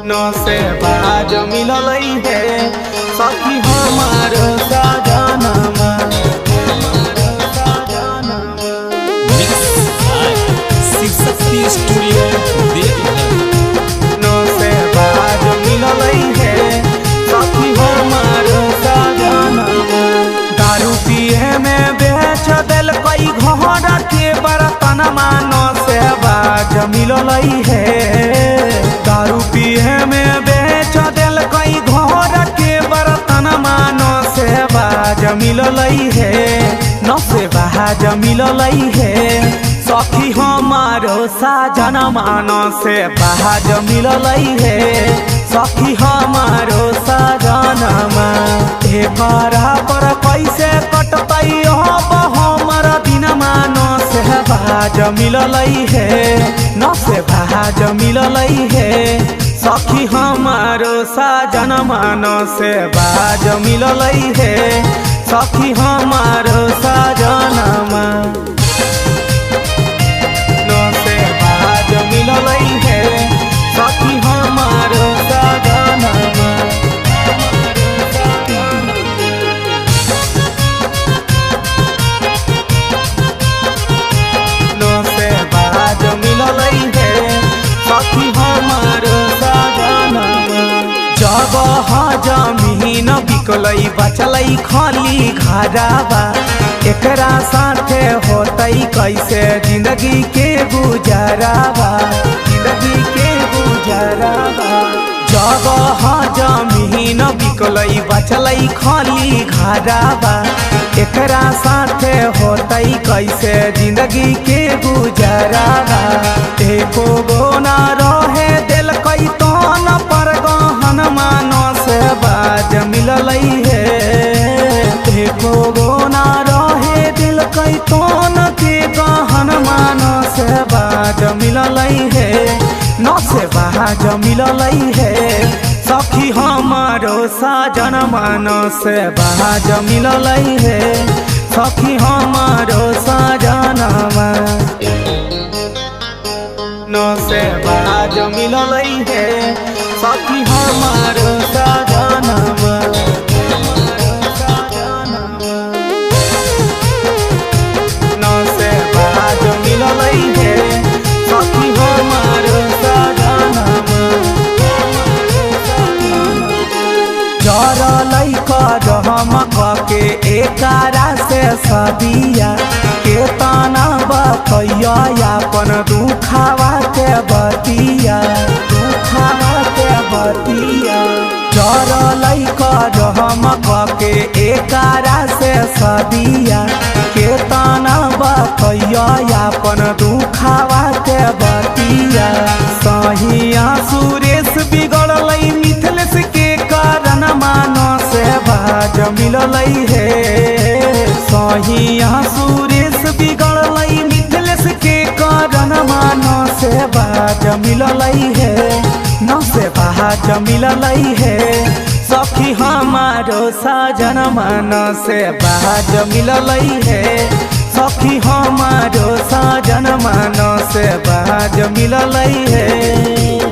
न से बाज मिलल है सखी हमार सजनमा। स्टूडियो न से बाज मिलल है सखी हमार सजनमा। दारू पिए में बेच दिल कई घर के बर्तनमा। न से बाज मिलल है दारू पिए में बेच दिल कई घर के बर्तनमा। न से बाज मिलल है न से बाज मिलल है सखी हमारो सजनमा। न से बाज मिलल है सखी हमारो सजनमा। एकरा पर कैसे कटतै हमर दिनमा। न से बाज मिलल है न से बाज मिलल है सखी हमारो सजनमा। न से बाज मिलल है सखी हमारो सजनमा। न से बाज मिलल है सखी हमारो सजनमा। न से बाज मिलल है सखी हमारो सजनमा। जगह जमीन बिकलै बचलै खाली घरवा। एकरा साथे होतै कैसे जिंदगी के गुजारावा। जिंदगी के गुजारावा। जगह जमीन बिकलै बचलै खाली घरवा। एकरा साथे होतै कैसे जिंदगी के गुजारावा। एको गो ना रहे दिल कई तन पर गहनमा। न से बाज मिलल है एको गो ना रहे दिल कई तन के गहनमा। न से बाज मिलल है न से बाज मिलल है सखी हमारो सजनमा। न से बाज मिलल है सखी हमारो सजनमा। न से बाज मिलल है सखी हमारो सजनमा। न से बाज मिलल है सखी हमारो सजनमा। जरलै करहमक के एकरा से सदिया। के तना बतैया अपन दुखावा के बतिया। दुखावा के बतिया जरलै करहमक के एकरा से सदिया। के तना बतैया अपन दुखावा के बतिया। सहिया सुरेश बिगड़लै मिथिलेश के कारणमा। न से बाज मिलल है सहिया सुरेश बिगड़लै मिथिलेश के कारणमा। न से बाज मिलल है न से बाज मिलल है सखी हमारो सजनमा। न से बाज मिलल है सखी हमारो सजनमा। न से बाज मिलल है।